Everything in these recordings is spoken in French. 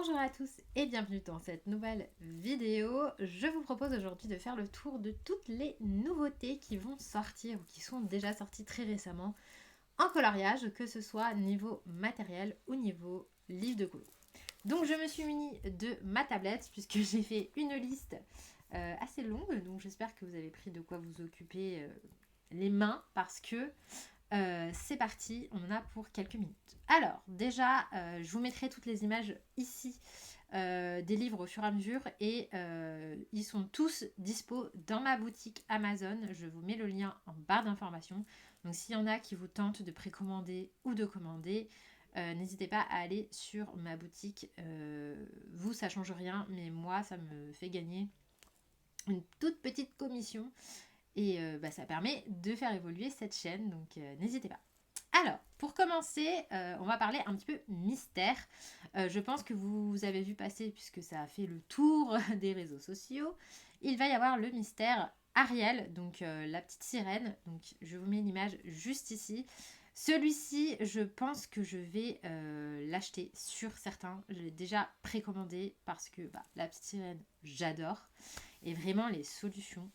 Bonjour à tous et bienvenue dans cette nouvelle vidéo. Je vous propose aujourd'hui de faire le tour de toutes les nouveautés qui vont sortir ou qui sont déjà sorties très récemment en coloriage, que ce soit niveau matériel ou niveau livre de colo. Donc je me suis munie de ma tablette puisque j'ai fait une liste assez longue, donc j'espère que vous avez pris de quoi vous occuper les mains parce que c'est parti, on en a pour quelques minutes. Alors, déjà, je vous mettrai toutes les images ici des livres au fur et à mesure et ils sont tous dispo dans ma boutique Amazon. Je vous mets le lien en barre d'informations. Donc, s'il y en a qui vous tentent de précommander ou de commander, n'hésitez pas à aller sur ma boutique. Vous, ça change rien, mais moi, ça me fait gagner une toute petite commission. Et ça permet de faire évoluer cette chaîne, donc n'hésitez pas. Alors, pour commencer, on va parler un petit peu mystère. Je pense que vous avez vu passer, puisque ça a fait le tour des réseaux sociaux, il va y avoir le mystère Ariel, donc la petite sirène. Donc je vous mets l'image juste ici. Celui-ci, je pense que je vais l'acheter sur certains. Je l'ai déjà précommandé parce que la petite sirène, j'adore. Et vraiment, les solutions,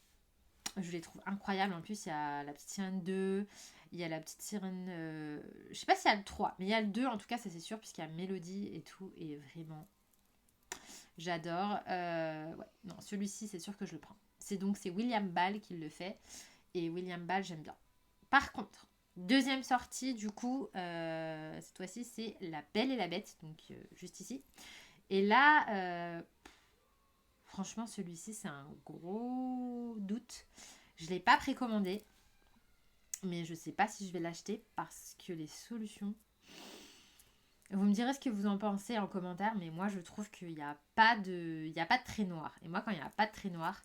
je les trouve incroyables. En plus, il y a la petite sirène 2, il y a la petite sirène... je sais pas s'il y a le 3, mais il y a le 2 en tout cas, ça c'est sûr, puisqu'il y a Mélodie et tout. Et vraiment, j'adore. Ouais, non, celui-ci, c'est sûr que je le prends. C'est William Ball qui le fait. Et William Ball, j'aime bien. Par contre, deuxième sortie, du coup, cette fois-ci, c'est La Belle et la Bête. Donc, juste ici. Et là... franchement, celui-ci, c'est un gros doute. Je ne l'ai pas précommandé, mais je ne sais pas si je vais l'acheter parce que les solutions... Vous me direz ce que vous en pensez en commentaire, mais moi, je trouve qu'il n'y a pas de trait noir. Et moi, quand il n'y a pas de trait noir,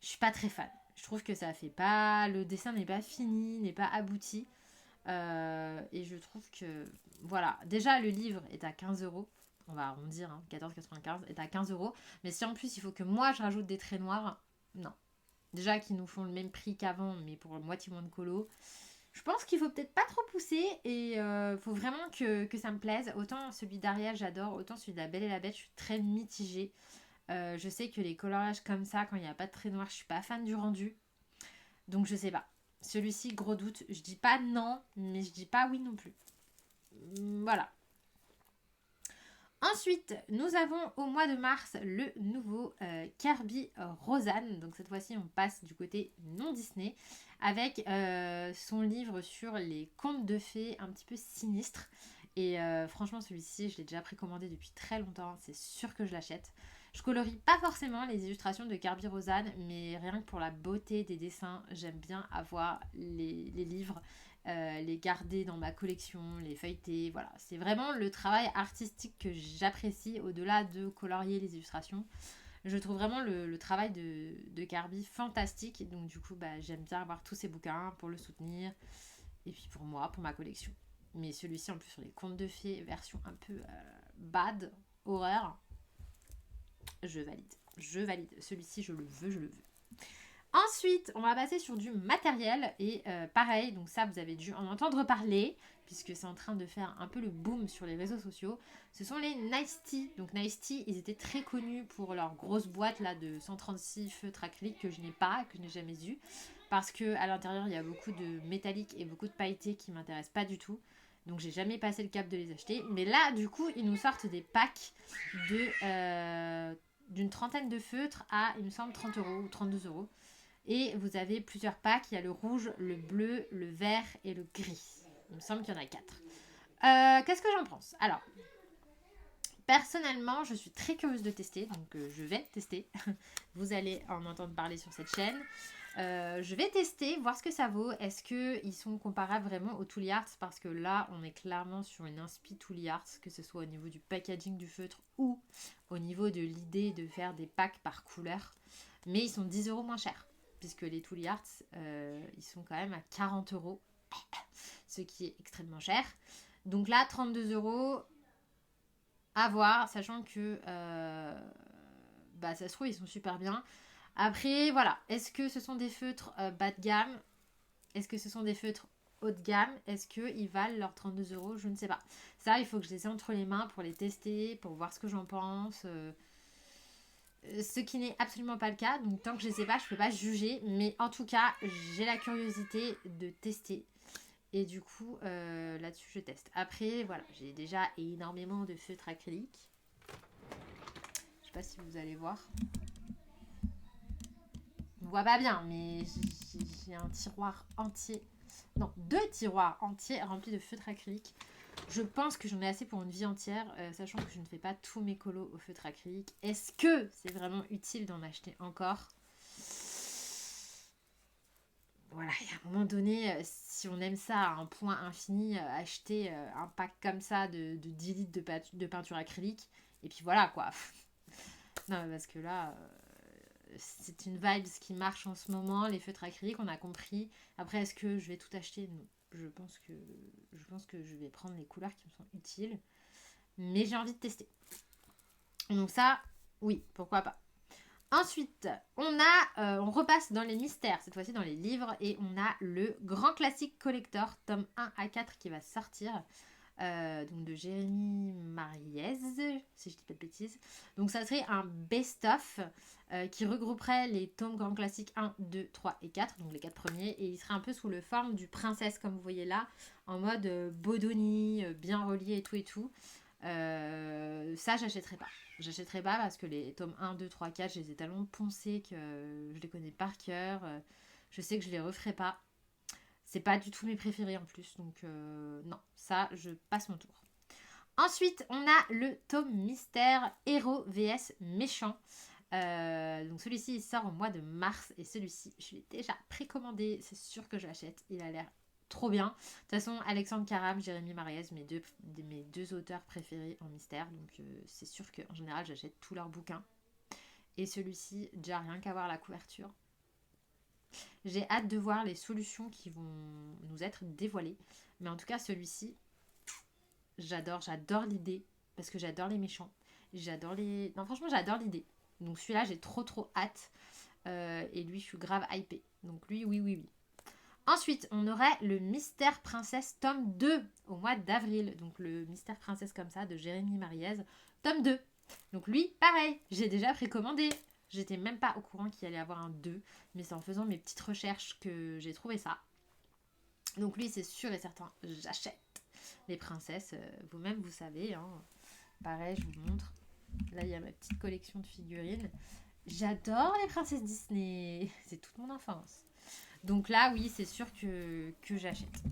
je suis pas très fan. Je trouve que ça fait pas... Le dessin n'est pas fini, n'est pas abouti. Et je trouve que... Voilà, déjà, le livre est à 15 €. On va arrondir, hein, 14,95 est à 15 €. Mais si en plus, il faut que moi, je rajoute des traits noirs, non. Déjà qu'ils nous font le même prix qu'avant, mais pour moitié moins de colo. Je pense qu'il faut peut-être pas trop pousser et faut vraiment que ça me plaise. Autant celui d'Ariel, j'adore, autant celui de La Belle et la Bête, je suis très mitigée. Je sais que les coloriages comme ça, quand il n'y a pas de trait noir, je suis pas fan du rendu. Donc je sais pas. Celui-ci, gros doute. Je dis pas non, mais je dis pas oui non plus. Voilà. Ensuite, nous avons au mois de mars le nouveau Kirby Rosanne. Donc cette fois-ci, on passe du côté non Disney avec son livre sur les contes de fées un petit peu sinistres. Et franchement, celui-ci, je l'ai déjà précommandé depuis très longtemps. C'est sûr que je l'achète. Je colorie pas forcément les illustrations de Kirby Rosanne, mais rien que pour la beauté des dessins, j'aime bien avoir les livres, les garder dans ma collection, les feuilleter. Voilà, c'est vraiment le travail artistique que j'apprécie au-delà de colorier les illustrations. Je trouve vraiment le travail de Kirby fantastique. Donc du coup, j'aime bien avoir tous ces bouquins pour le soutenir. Et puis pour moi, pour ma collection. Mais celui-ci, en plus, sur les contes de fées, version un peu bad, horreur, je valide. Je valide. Celui-ci, je le veux, je le veux. Ensuite, on va passer sur du matériel. Et pareil, donc ça, vous avez dû en entendre parler, puisque c'est en train de faire un peu le boom sur les réseaux sociaux. Ce sont les Nice Tea. Donc Nice Tea, ils étaient très connus pour leur grosse boîte là de 136 feutres acryliques que je n'ai pas, que je n'ai jamais eu. Parce qu'à l'intérieur, il y a beaucoup de métallique et beaucoup de pailletés qui ne m'intéressent pas du tout. Donc j'ai jamais passé le cap de les acheter. Mais là, du coup, ils nous sortent des packs d'une trentaine de feutres à, il me semble, 30 € ou 32 €. Et vous avez plusieurs packs. Il y a le rouge, le bleu, le vert et le gris. Il me semble qu'il y en a 4. Qu'est-ce que j'en pense? Alors, personnellement, je suis très curieuse de tester. Donc, je vais tester. Vous allez en entendre parler sur cette chaîne. Je vais tester, voir ce que ça vaut. Est-ce qu'ils sont comparables vraiment aux Tooly Arts? Parce que là, on est clairement sur une inspi Tooly Arts, que ce soit au niveau du packaging du feutre ou au niveau de l'idée de faire des packs par couleur. Mais ils sont 10 € moins chers, puisque les Tooly Arts, ils sont quand même à 40 €, ce qui est extrêmement cher. Donc là, 32 € à voir, sachant que ça se trouve, ils sont super bien. Après, voilà. Est-ce que ce sont des feutres bas de gamme? Est-ce que ce sont des feutres haut de gamme, est-ce qu'ils valent leurs 32 €? Je ne sais pas. Ça, il faut que je les ai entre les mains pour les tester, pour voir ce que j'en pense. Ce qui n'est absolument pas le cas. Donc tant que je ne sais pas, je ne peux pas juger. Mais en tout cas, j'ai la curiosité de tester. Et du coup, là-dessus, je teste. Après, voilà, j'ai déjà énormément de feutres acryliques. Je sais pas si vous allez voir. On voit pas bien, mais j'ai un tiroir entier. Non, 2 tiroirs entiers remplis de feutres acryliques. Je pense que j'en ai assez pour une vie entière, sachant que je ne fais pas tous mes colos au feutre acrylique. Est-ce que c'est vraiment utile d'en acheter encore? Voilà, et à un moment donné, si on aime ça à un point infini, acheter un pack comme ça de 10 litres de peinture acrylique, et puis voilà quoi. Non, parce que là, c'est une vibe qui marche en ce moment, les feutres acryliques, on a compris. Après, est-ce que je vais tout acheter? Non. Je pense que je vais prendre les couleurs qui me sont utiles. Mais j'ai envie de tester. Donc ça, oui, pourquoi pas. Ensuite, on repasse dans les mystères, cette fois-ci dans les livres, et on a le grand classique collector, tome 1 à 4 qui va sortir, donc de Jérémy Mariez, si je dis pas de bêtises. Donc ça serait un best-of qui regrouperait les tomes grand classiques 1, 2, 3 et 4, donc les 4 premiers, et il serait un peu sous le forme du princesse, comme vous voyez là, en mode Bodoni, bien relié et tout et tout. Ça, j'achèterai pas. J'achèterai pas parce que les tomes 1, 2, 3, 4, je les ai tellement poncés que je les connais par cœur. Je sais que je les referai pas. C'est pas du tout mes préférés en plus. Donc non, ça, je passe mon tour. Ensuite, on a le tome mystère Héros vs Méchant. Donc celui-ci, il sort au mois de mars. Et celui-ci, je l'ai déjà précommandé. C'est sûr que je l'achète. Il a l'air trop bien. De toute façon, Alexandre Caram, Jérémy Mariez, mes deux auteurs préférés en mystère. Donc c'est sûr qu'en général, j'achète tous leurs bouquins. Et celui-ci, déjà rien qu'à voir la couverture. J'ai hâte de voir les solutions qui vont nous être dévoilées. Mais en tout cas, celui-ci, j'adore l'idée. Parce que j'adore les méchants. Non, franchement, j'adore l'idée. Donc celui-là, j'ai trop hâte. Et lui, je suis grave hypée. Donc lui, oui. Ensuite, on aurait le Mystère Princesse tome 2 au mois d'avril. Donc le Mystère Princesse comme ça de Jérémy Mariez, tome 2. Donc lui, pareil, j'ai déjà précommandé. J'étais même pas au courant qu'il allait avoir un 2. Mais c'est en faisant mes petites recherches que j'ai trouvé ça. Donc lui, c'est sûr et certain, j'achète les princesses. Vous-même, vous savez. Hein. Pareil, je vous montre. Là, il y a ma petite collection de figurines. J'adore les princesses Disney. C'est toute mon enfance. Donc là, oui, c'est sûr que j'achète.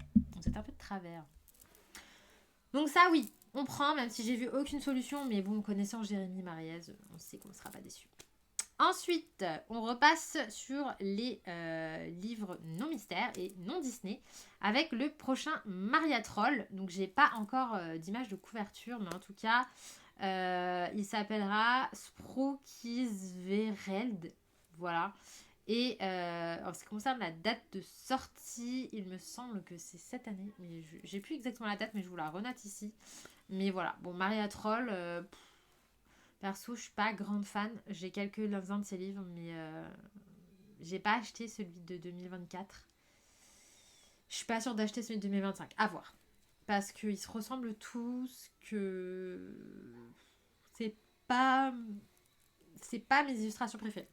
C'est un peu de travers. Donc ça, oui, on prend, même si j'ai vu aucune solution. Mais bon, connaissant Jérémy Mariez, on sait qu'on ne sera pas déçu. Ensuite, on repasse sur les livres non mystères et non Disney avec le prochain Maria Troll. Donc, j'ai pas encore d'image de couverture, mais en tout cas, il s'appellera Sprookjeswereld. Voilà. Et en ce qui concerne la date de sortie, il me semble que c'est cette année. Mais j'ai plus exactement la date, mais je vous la renote ici. Mais voilà. Bon, Maria Troll, perso, je suis pas grande fan. J'ai quelques-uns de ses livres, mais j'ai pas acheté celui de 2024. Je suis pas sûre d'acheter celui de 2025. À voir. Parce qu'ils se ressemblent tous, que c'est pas mes illustrations préférées.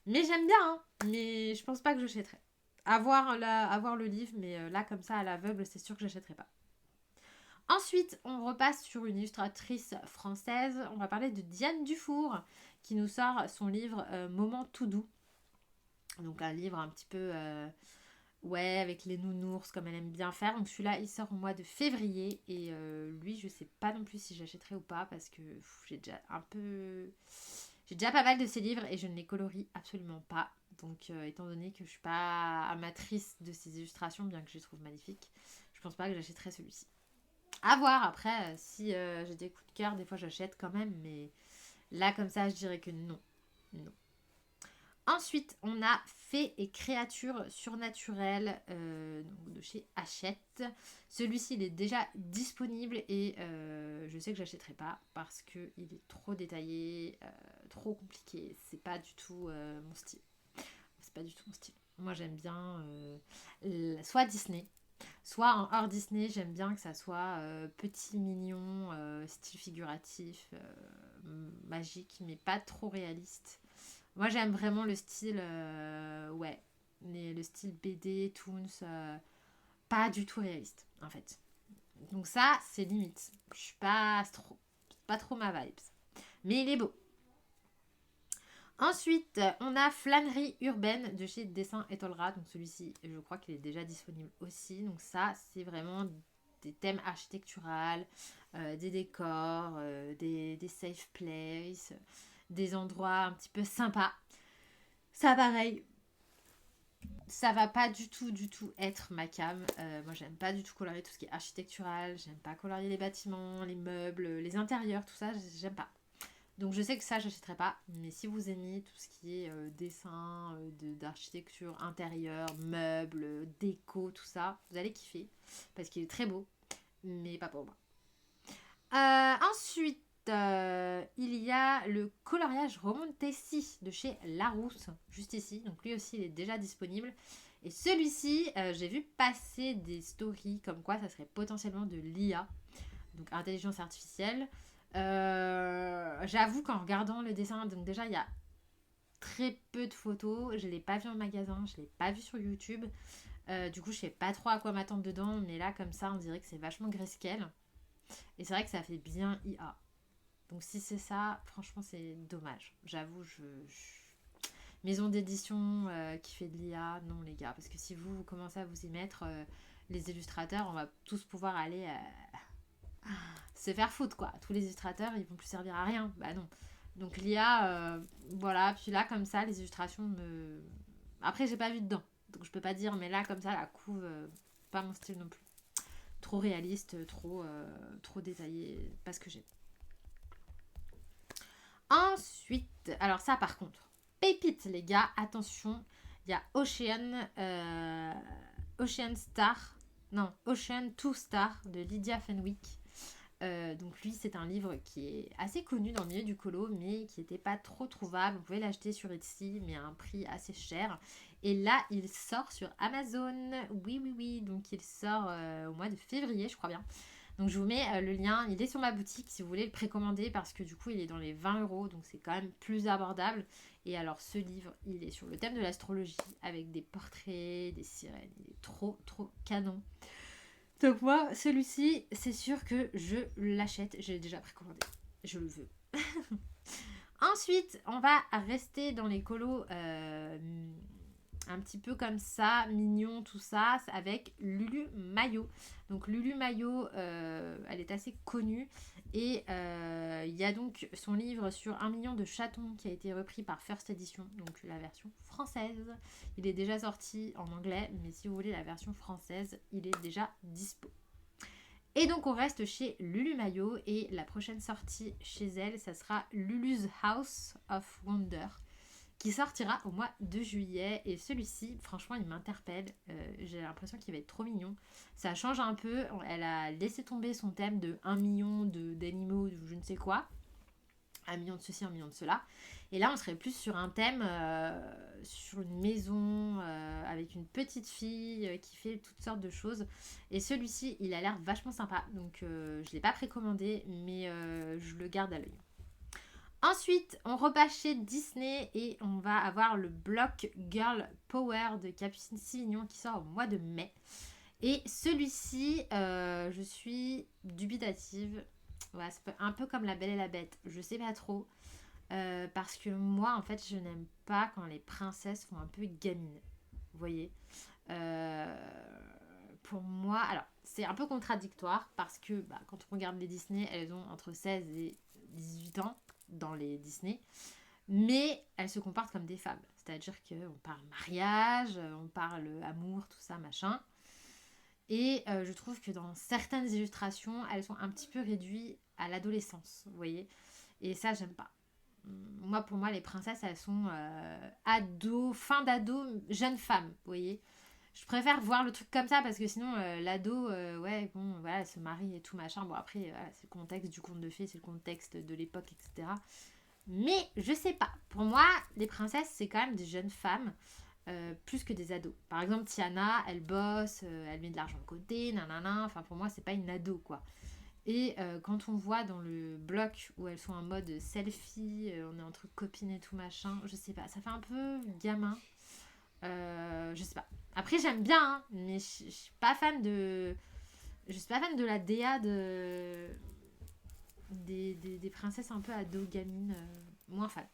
Mais j'aime bien, hein. Mais je pense pas que j'achèterai. À voir le livre, mais là, comme ça, à l'aveugle, c'est sûr que j'achèterai pas. Ensuite, on repasse sur une illustratrice française. On va parler de Diane Dufour, qui nous sort son livre Moment tout doux. Donc un livre un petit peu, avec les nounours, comme elle aime bien faire. Donc celui-là, il sort au mois de février. Et lui, je sais pas non plus si j'achèterai ou pas, parce que j'ai déjà pas mal de ses livres et je ne les colorie absolument pas. Donc étant donné que je suis pas amatrice de ses illustrations, bien que je les trouve magnifiques, je pense pas que j'achèterai celui-ci. À voir après, si j'ai des coups de cœur, des fois j'achète quand même, mais là comme ça je dirais que non. Ensuite, on a Fées et créatures surnaturelles donc de chez Hachette. Celui-ci il est déjà disponible et je sais que j'achèterai pas parce qu'il est trop détaillé, trop compliqué. C'est pas du tout mon style. Moi j'aime bien soit Disney, Soit en hors Disney, j'aime bien que ça soit petit, mignon, style figuratif, magique, mais pas trop réaliste. Moi, j'aime vraiment le style, ouais, le style BD, Toons, pas du tout réaliste, en fait. Donc ça, c'est limite. Je suis pas trop ma vibe. Mais il est beau. Ensuite, on a Flânerie urbaine de chez Dessin Étoilera. Donc celui-ci, je crois qu'il est déjà disponible aussi. Donc ça, c'est vraiment des thèmes architecturaux, des décors, des safe places, des endroits un petit peu sympas. Ça, pareil, ça va pas du tout être ma cam. Moi, j'aime pas du tout colorier tout ce qui est architectural. J'aime pas colorier les bâtiments, les meubles, les intérieurs, tout ça, j'aime pas. Donc je sais que ça, j'achèterai pas. Mais si vous aimez tout ce qui est dessin, d'architecture intérieure, meubles, déco, tout ça, vous allez kiffer. Parce qu'il est très beau, mais pas pour moi. Ensuite, il y a le coloriage Romontesi de chez Larousse, juste ici. Donc lui aussi, il est déjà disponible. Et celui-ci, j'ai vu passer des stories comme quoi ça serait potentiellement de l'IA, donc intelligence artificielle. J'avoue qu'en regardant le dessin, donc déjà il y a très peu de photos, je l'ai pas vu en magasin, je l'ai pas vu sur YouTube. Du coup, je sais pas trop à quoi m'attendre dedans, mais là comme ça, on dirait que c'est vachement grayscale. Et c'est vrai que ça fait bien IA. Donc si c'est ça, franchement, c'est dommage. J'avoue, maison d'édition qui fait de l'IA, non les gars, parce que si vous commencez à vous y mettre, les illustrateurs, on va tous pouvoir aller se faire foutre quoi. Tous les illustrateurs, ils vont plus servir à rien. Bah non. Donc l'IA, voilà. Puis là, comme ça, les illustrations me. Après, j'ai pas vu dedans. Donc je peux pas dire, mais là, comme ça, la couve, pas mon style non plus. Trop réaliste, trop détaillé. Pas ce que j'aime. Ensuite, alors ça par contre, pépite les gars, attention, il y a Ocean Star, non, Ocean 2 Star de Lydia Fenwick. Donc lui, c'est un livre qui est assez connu dans le milieu du colo, mais qui n'était pas trop trouvable. Vous pouvez l'acheter sur Etsy, mais à un prix assez cher. Et là, il sort sur Amazon. Oui, oui, oui. Donc il sort au mois de février, je crois bien. Donc je vous mets le lien, il est sur ma boutique si vous voulez le précommander parce que du coup il est dans les 20 €, donc c'est quand même plus abordable. Et alors ce livre, il est sur le thème de l'astrologie avec des portraits, des sirènes, il est trop canon. Donc moi, celui-ci, c'est sûr que je l'achète, je l'ai déjà précommandé, je le veux. Ensuite, on va rester dans les colos un petit peu comme ça, mignon, tout ça, avec Lulu Maillot. Donc Lulu Maillot, elle est assez connue. Et il y a donc son livre sur 1 million de chatons qui a été repris par First Edition, donc la version française. Il est déjà sorti en anglais, mais si vous voulez la version française, il est déjà dispo. Et donc on reste chez Lulu Maillot et la prochaine sortie chez elle, ça sera Lulu's House of Wonder qui sortira au mois de juillet. Et celui-ci, franchement, il m'interpelle. J'ai l'impression qu'il va être trop mignon. Ça change un peu. Elle a laissé tomber son thème de 1 million d'animaux, de je ne sais quoi. 1 million de ceci, 1 million de cela. Et là, on serait plus sur un thème, sur une maison, avec une petite fille qui fait toutes sortes de choses. Et celui-ci, il a l'air vachement sympa. Donc, je ne l'ai pas précommandé, mais je le garde à l'œil. Ensuite, on repasse chez Disney et on va avoir le bloc Girl Power de Capucine Sivignon qui sort au mois de mai. Et celui-ci, je suis dubitative. Ouais, c'est un peu comme La Belle et la Bête. Je sais pas trop. Parce que moi, en fait, je n'aime pas quand les princesses font un peu gamine. Vous voyez pour moi, alors, c'est un peu contradictoire parce que quand on regarde les Disney, elles ont entre 16 et 18 ans dans les Disney, mais elles se comportent comme des femmes. C'est-à-dire qu'on parle mariage, on parle amour, tout ça, machin. Et je trouve que dans certaines illustrations, elles sont un petit peu réduites à l'adolescence, vous voyez. Et ça, j'aime pas. Moi, pour moi, les princesses, elles sont ados, fin d'ado, jeunes femmes, vous voyez. Je préfère voir le truc comme ça parce que sinon, l'ado, ouais, bon, voilà, elle se marie et tout machin. Bon, après, voilà, c'est le contexte du conte de fées, c'est le contexte de l'époque, etc. Mais je sais pas. Pour moi, les princesses, c'est quand même des jeunes femmes. plus que des ados. Par exemple, Tiana, elle bosse, elle met de l'argent de côté, nanana. Enfin, pour moi, c'est pas une ado, quoi. Et quand on voit dans le bloc où elles sont en mode selfie, on est entre copines et tout machin, je sais pas, ça fait un peu gamin. Je sais pas. Après, j'aime bien, hein, mais je suis pas fan de. Je suis pas fan de la DA des princesses un peu ado gamines. Moins fan.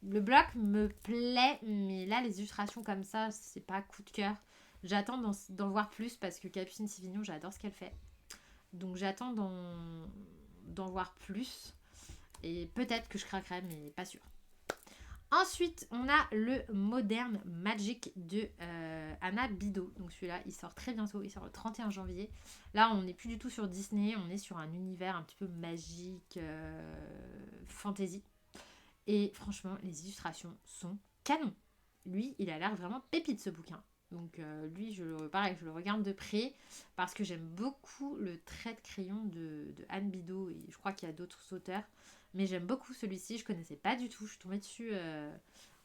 Le bloc me plaît, mais là, les illustrations comme ça, c'est pas coup de cœur. J'attends d'en voir plus parce que Capucine Sivignon, j'adore ce qu'elle fait. Donc j'attends d'en voir plus. Et peut-être que je craquerai, mais pas sûr. Ensuite, on a le Modern Magic de Anna Bido. Donc celui-là, il sort très bientôt. Il sort le 31 janvier. Là, on n'est plus du tout sur Disney. On est sur un univers un petit peu magique, fantasy. Et franchement, les illustrations sont canon. Lui, il a l'air vraiment pépite ce bouquin. Donc lui, pareil, je le regarde de près parce que j'aime beaucoup le trait de crayon de Anne Bidot et je crois qu'il y a d'autres auteurs. Mais j'aime beaucoup celui-ci, je connaissais pas du tout. Je suis tombée dessus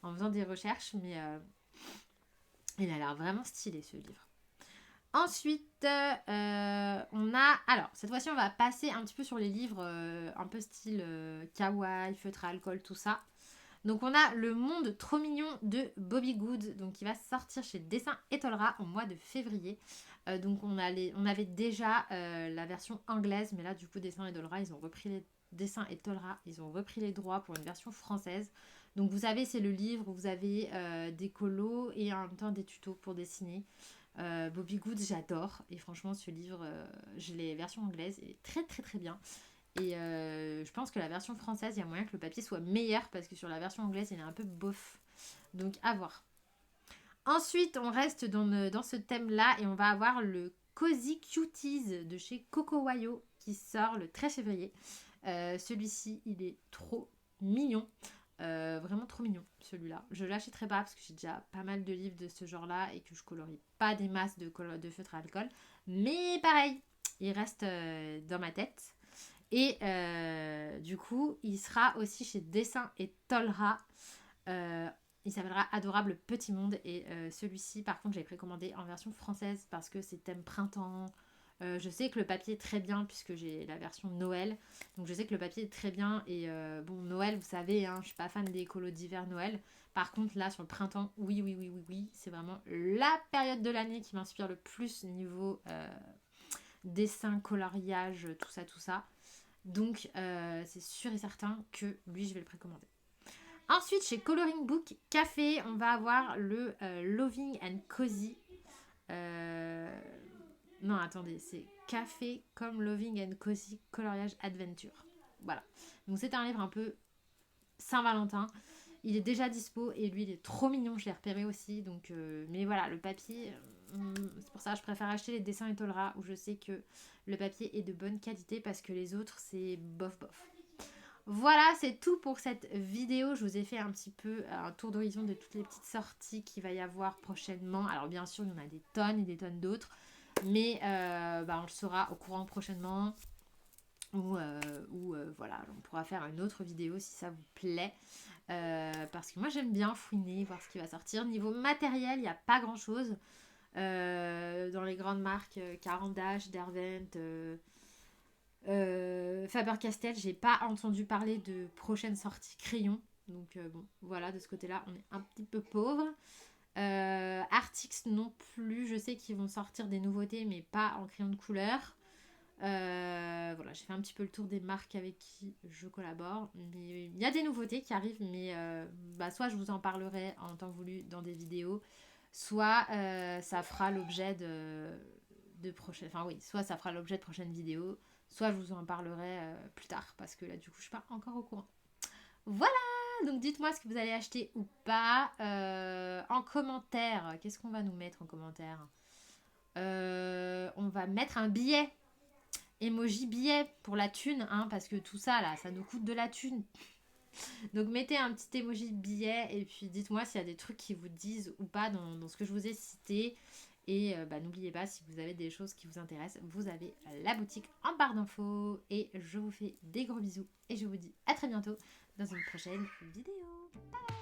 en faisant des recherches, mais il a l'air vraiment stylé ce livre. Ensuite, on a... Alors, cette fois-ci, on va passer un petit peu sur les livres un peu style kawaii, feutre à alcool, tout ça. Donc on a Le Monde trop mignon de Bobby Good, donc qui va sortir chez Dessin Étolera au mois de février. Donc on avait déjà la version anglaise, mais là du coup Dessin Étolera, ils ont repris les droits pour une version française. Donc vous savez, c'est le livre où vous avez des colos et en même temps des tutos pour dessiner. Bobby Good, j'adore. Et franchement, ce livre, je l'ai version anglaise, il est très très très bien. Et je pense que la version française, il y a moyen que le papier soit meilleur parce que sur la version anglaise, il est un peu bof. Donc à voir. Ensuite, on reste dans ce thème-là et on va avoir le Cozy Cuties de chez Coco Wayo qui sort le 13 février. Celui-ci, il est trop mignon. Vraiment trop mignon celui-là. Je l'achèterai pas parce que j'ai déjà pas mal de livres de ce genre-là et que je colorie pas des masses de feutre à alcool. Mais pareil, il reste dans ma tête. Et du coup, il sera aussi chez Dessin et Tolera. Il s'appellera Adorable Petit Monde. Et celui-ci, par contre, j'ai précommandé en version française parce que c'est thème printemps. Je sais que le papier est très bien puisque j'ai la version Noël. Donc je sais que le papier est très bien. Et bon, Noël, vous savez, hein, je suis pas fan des colos d'hiver Noël. Par contre, là, sur le printemps, oui. C'est vraiment la période de l'année qui m'inspire le plus niveau dessin, coloriage, tout ça. Donc c'est sûr et certain que lui je vais le précommander. Ensuite chez Coloring Book Café on va avoir le Loving and Cozy. Non attendez, c'est Café comme Loving and Cozy coloriage adventure. Voilà. Donc c'est un livre un peu Saint-Valentin. Il est déjà dispo et lui il est trop mignon, je l'ai repéré aussi. Donc, mais voilà, le papier, c'est pour ça que je préfère acheter les dessins Etolra où je sais que le papier est de bonne qualité parce que les autres c'est bof. Voilà, c'est tout pour cette vidéo. Je vous ai fait un petit peu un tour d'horizon de toutes les petites sorties qu'il va y avoir prochainement. Alors bien sûr, il y en a des tonnes et des tonnes d'autres. Mais on le saura au courant prochainement. Ou voilà, on pourra faire une autre vidéo si ça vous plaît. Parce que moi j'aime bien fouiner, voir ce qui va sortir. Niveau matériel, il n'y a pas grand chose. Dans les grandes marques Carandache, Derwent, Faber-Castell, j'ai pas entendu parler de prochaines sorties crayons. Donc bon, voilà, de ce côté-là, on est un petit peu pauvre. Artix non plus, je sais qu'ils vont sortir des nouveautés, mais pas en crayon de couleur. Voilà, j'ai fait un petit peu le tour des marques avec qui je collabore. Mais il y a des nouveautés qui arrivent, mais soit je vous en parlerai en temps voulu dans des vidéos, soit ça fera l'objet de prochaines. Enfin oui, soit ça fera l'objet de prochaines vidéos, soit je vous en parlerai plus tard, parce que là du coup je suis pas encore au courant. Voilà, donc dites-moi ce que vous allez acheter ou pas. En commentaire, qu'est-ce qu'on va nous mettre en commentaire? On va mettre un billet. Emoji billet pour la thune, hein, parce que tout ça là, ça nous coûte de la thune. Donc mettez un petit emoji billet et puis dites-moi s'il y a des trucs qui vous disent ou pas dans ce que je vous ai cité. Et n'oubliez pas, si vous avez des choses qui vous intéressent, vous avez la boutique en barre d'infos. Et je vous fais des gros bisous et je vous dis à très bientôt dans une prochaine vidéo. Bye.